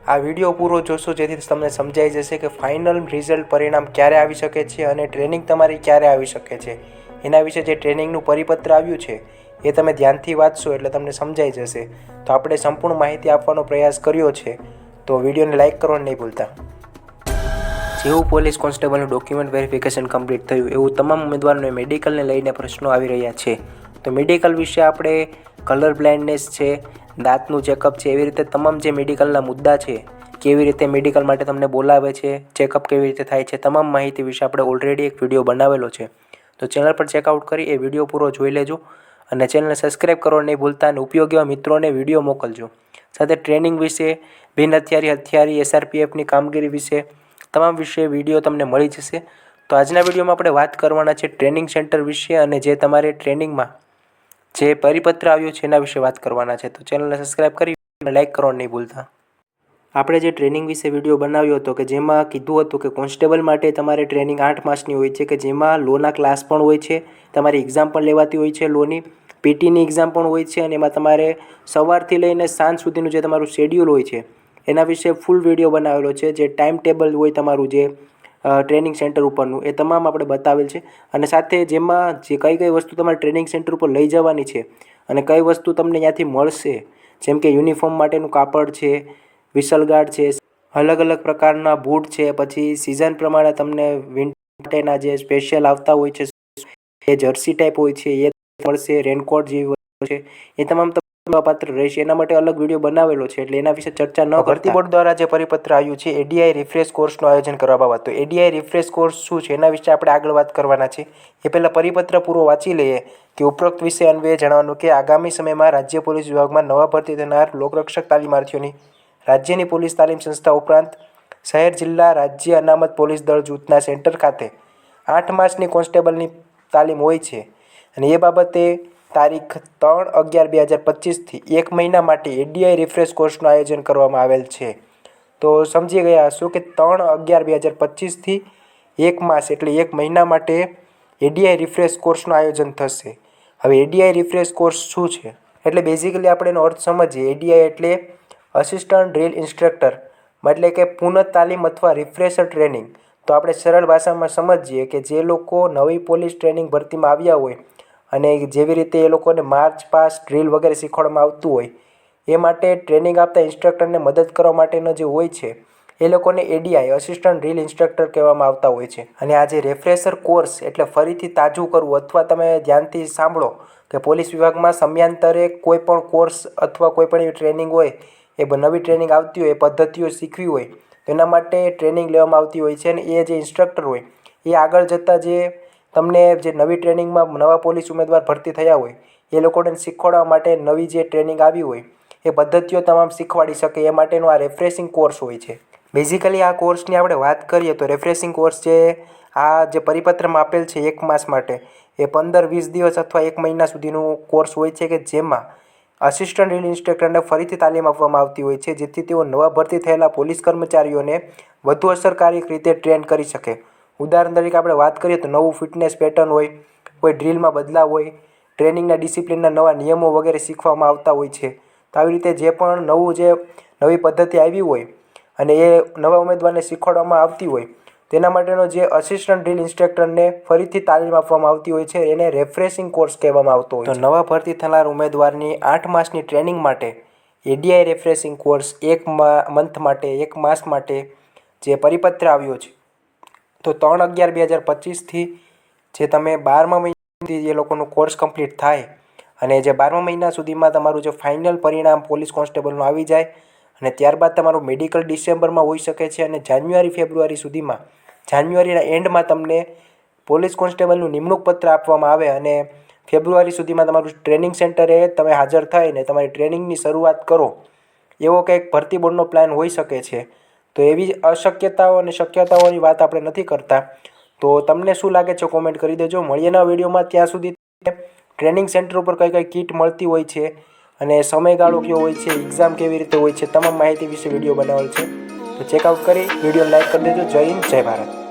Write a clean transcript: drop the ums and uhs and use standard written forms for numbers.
આ વિડીયો પૂરો જોશો જેથી તમને સમજાઈ જશે કે ફાઇનલ રિઝલ્ટ પરિણામ ક્યારે આવી શકે છે અને ટ્રેનિંગ તમારી ક્યારે આવી શકે છે. એના વિશે જે ટ્રેનિંગનું પરિપત્ર આવ્યું છે એ તમે ધ્યાનથી વાંચશો એટલે તમને સમજાઈ જશે. તો આપણે સંપૂર્ણ માહિતી આપવાનો પ્રયાસ કર્યો છે, તો વિડીયોને લાઇક કરવાનું નહીં ભૂલતા. જેવું પોલીસ કોન્સ્ટેબલનું ડોક્યુમેન્ટ વેરિફિકેશન કમ્પ્લીટ થયું એવું તમામ ઉમેદવારોને મેડિકલને લઈને પ્રશ્નો આવી રહ્યા છે. તો મેડિકલ વિશે આપણે કલર બ્લાઇન્ડનેસ છે, દાંતનું ચેકઅપ છે, એવી રીતે તમામ જે મેડિકલના મુદ્દા છે, કેવી રીતે મેડિકલ માટે તમને બોલાવે છે, ચેકઅપ કેવી રીતે થાય છે, તમામ માહિતી વિશે આપણે ઓલરેડી એક વિડીયો બનાવેલો છે. તો ચેનલ પર ચેકઆઉટ કરી એ વિડીયો પૂરો જોઈ લેજો અને ચેનલને સબસ્ક્રાઈબ કરવાનું નહીં ભૂલતા અને ઉપયોગી એવા મિત્રોને વિડીયો મોકલજો. સાથે ટ્રેનિંગ વિશે, બિન હથિયારી SRPFની કામગીરી વિશે તમામ વિશે વિડીયો તમને મળી જશે. તો આજના વિડીયોમાં આપણે વાત કરવાના છે ટ્રેનિંગ સેન્ટર વિશે અને જે તમારે ટ્રેનિંગમાં જે પરિપત્ર આવ્યો છે એના વિશે વાત કરવાના છે. તો ચેનલને સબસ્ક્રાઈબ કરી અને લાઇક કરવાનું નહીં ભૂલતા. આપણે જે ટ્રેનિંગ વિશે વિડીયો બનાવ્યો હતો કે જેમાં કીધું હતું કે કોન્સ્ટેબલ માટે તમારે ટ્રેનિંગ 8 માસની હોય છે કે જેમાં લોના ક્લાસ પણ હોય છે, તમારી એક્ઝામ પણ લેવાતી હોય છે, લોની પીટીની એક્ઝામ પણ હોય છે અને એમાં તમારે સવારથી લઈને સાંજ સુધીનું જે તમારું શેડ્યુલ હોય છે એના વિશે ફૂલ વિડીયો બનાવેલો છે. જે ટાઈમ ટેબલ હોય તમારું જે ટ્રેનિંગ સેન્ટર ઉપરનું એ તમામ આપણે બતાવેલ છે અને સાથે જેમાં જે કઈ વસ્તુ તમારે ટ્રેનિંગ સેન્ટર ઉપર લઈ જવાની છે અને કઈ વસ્તુ તમને ત્યાંથી મળશે, જેમ કે યુનિફોર્મ માટેનું કાપડ છે, વિસલ ગાર્ડ છે, અલગ અલગ પ્રકારના બૂટ છે, પછી સિઝન પ્રમાણે તમને વિન્ટર માટેના જે સ્પેશિયલ આવતા હોય છે એ જર્સી ટાઈપ હોય છે એ મળશે, રેનકોટ જેવી વસ્તુ છે એ તમામ પાત્ર રહેશે. એના માટે અલગ વિડીયો બનાવેલો છે એટલે એના વિશે ચર્ચા ન. ભરતી બોર્ડ દ્વારા જે પરિપત્ર આવ્યું છે ADI રિફ્રેશ કોર્સનું આયોજન કરવા બાબત. તો ADI રિફ્રેશ કોર્સ શું છે એના વિશે આપણે આગળ વાત કરવાના છે. એ પહેલાં પરિપત્ર પૂરો વાંચી લઈએ કે ઉપરોક્ત વિષય અન્વયે જણાવવાનું કે આગામી સમયમાં રાજ્ય પોલીસ વિભાગમાં નવા ભરતી થનાર લોકરક્ષક તાલીમાર્થીઓની રાજ્યની પોલીસ તાલીમ સંસ્થા ઉપરાંત શહેર, જિલ્લા, રાજ્ય અનામત પોલીસ દળ જૂથના સેન્ટર ખાતે 8 માસની કોન્સ્ટેબલની તાલીમ હોય છે અને એ બાબતે તારીખ 3/11/2025થી 1 મહિના માટે ADI રિફ્રેશ કોર્સનું આયોજન કરવામાં આવેલ છે. તો સમજી ગયા હશો કે 3/11/2025થી 1 માસ એટલે 1 મહિના માટે ADI રિફ્રેશ કોર્સનું આયોજન થશે. હવે ADI રિફ્રેશ કોર્સ શું છે એટલે બેઝિકલી આપણે એનો અર્થ સમજીએ. ADI એટલે અસિસ્ટન્ટ ડ્રીલ ઇન્સ્ટ્રક્ટર, એટલે કે પુનઃ તાલીમ અથવા રિફ્રેશર ટ્રેનિંગ. તો આપણે સરળ ભાષામાં સમજીએ કે જે લોકો નવી પોલીસ ટ્રેનિંગ ભરતીમાં આવ્યા હોય અને જેવી રીતે એ લોકોને માર્ચ પાસ, ડ્રીલ વગેરે શીખવાડવામાં આવતું હોય એ માટે ટ્રેનિંગ આપતા ઇન્સ્ટ્રક્ટરને મદદ કરવા માટેનો જે હોય છે એ લોકોને ADI અસિસ્ટન્ટ ડ્રીલ ઇન્સ્ટ્રક્ટર કહેવામાં આવતા હોય છે. અને આ જે રિફ્રેશર કોર્સ એટલે ફરીથી તાજું કરવું, અથવા તમે ધ્યાનથી સાંભળો કે પોલીસ વિભાગમાં સમયાંતરે કોઈ પણ કોર્સ અથવા કોઈ પણ એવી ટ્રેનિંગ હોય, એ નવી ટ્રેનિંગ આવતી હોય, એ પદ્ધતિઓ શીખવી હોય તો એના માટે ટ્રેનિંગ લેવામાં આવતી હોય છે અને એ જે ઇન્સ્ટ્રક્ટર હોય એ આગળ જતાં જે તમને જે નવી ટ્રેનિંગમાં નવા પોલીસ ઉમેદવાર ભરતી થયા હોય એ લોકોને શીખવાડવા માટે નવી જે ટ્રેનિંગ આવી હોય એ પદ્ધતિઓ તમામ શીખવાડી શકે એ માટેનો આ રિફ્રેશિંગ કોર્સ હોય છે. બેઝિકલી આ કોર્સની આપણે વાત કરીએ તો રિફ્રેશિંગ કોર્સ જે પરિપત્રમાં આપેલ છે 1 માસ માટે એ 15-20 દિવસ અથવા 1 મહિના સુધીનું કોર્સ હોય છે કે જેમાં અસિસ્ટન્ટ ડ્રીલ ઇન્સ્ટ્રક્ટરને ફરીથી તાલીમ આપવામાં આવતી હોય છે જેથી તેઓ નવા ભરતી થયેલા પોલીસ કર્મચારીઓને વધુ અસરકારક રીતે ટ્રેન કરી શકે. ઉદાહરણ તરીકે આપણે વાત કરીએ તો નવું ફિટનેસ પેટર્ન હોય, કોઈ ડ્રીલમાં બદલાવ હોય, ટ્રેનિંગના ડિસિપ્લિનના નવા નિયમો વગેરે શીખવામાં આવતા હોય છે. તો આવી રીતે જે પણ નવી પદ્ધતિ આવી હોય અને એ નવા ઉમેદવારને શીખવાડવામાં આવતી હોય તેના માટેનો જે અસિસ્ટન્ટ ડ્રીલ ઇન્સ્ટ્રક્ટરને ફરીથી તાલીમ આપવામાં આવતી હોય છે એને રિફ્રેશિંગ કોર્સ કહેવામાં આવતો હોય છે. તો નવા ભરતી થનાર ઉમેદવારની 8 માસની ટ્રેનિંગ માટે ADI રિફ્રેશિંગ કોર્સ 1 મંથ માટે 1 માસ માટે જે પરિપત્ર આવ્યો છે તો 3/11/2025થી જે તમે 12મા મહિના સુધી એ લોકોનું કોર્સ કમ્પ્લીટ થાય અને જે 12મા મહિના સુધીમાં તમારું જે ફાઇનલ પરિણામ પોલીસ કોન્સ્ટેબલનું આવી જાય અને ત્યારબાદ તમારું મેડિકલ ડિસેમ્બરમાં હોઈ શકે છે અને જાન્યુઆરી-ફેબ્રુઆરી સુધીમાં, જાન્યુઆરીના એન્ડમાં તમને પોલીસ કોન્સ્ટેબલનું નિમણૂક પત્ર આપવામાં આવે અને ફેબ્રુઆરી સુધીમાં તમારું ટ્રેનિંગ સેન્ટરે તમે હાજર થઈને તમારી ટ્રેનિંગની શરૂઆત કરો એવો કંઈક ભરતી બોર્ડનો પ્લાન હોઈ શકે છે. તો એવી અશક્યતાઓ અને શક્યતાઓની વાત આપણે નથી કરતા. તો તમને શું લાગે છે કોમેન્ટ કરી દેજો. મળીએ નવા વિડીયોમાં. ત્યાં સુધી ટ્રેનિંગ સેન્ટર ઉપર કઈ કીટ મળતી હોય છે અને સમયગાળો કયો હોય છે, એક્ઝામ કેવી રીતે હોય છે, તમામ માહિતી વિશે વિડીયો બનાવેલ છે. તો ચેકઆઉટ કરી વિડીયો લાઈક કરી દેજો. જય હિન્દ, જય ભારત.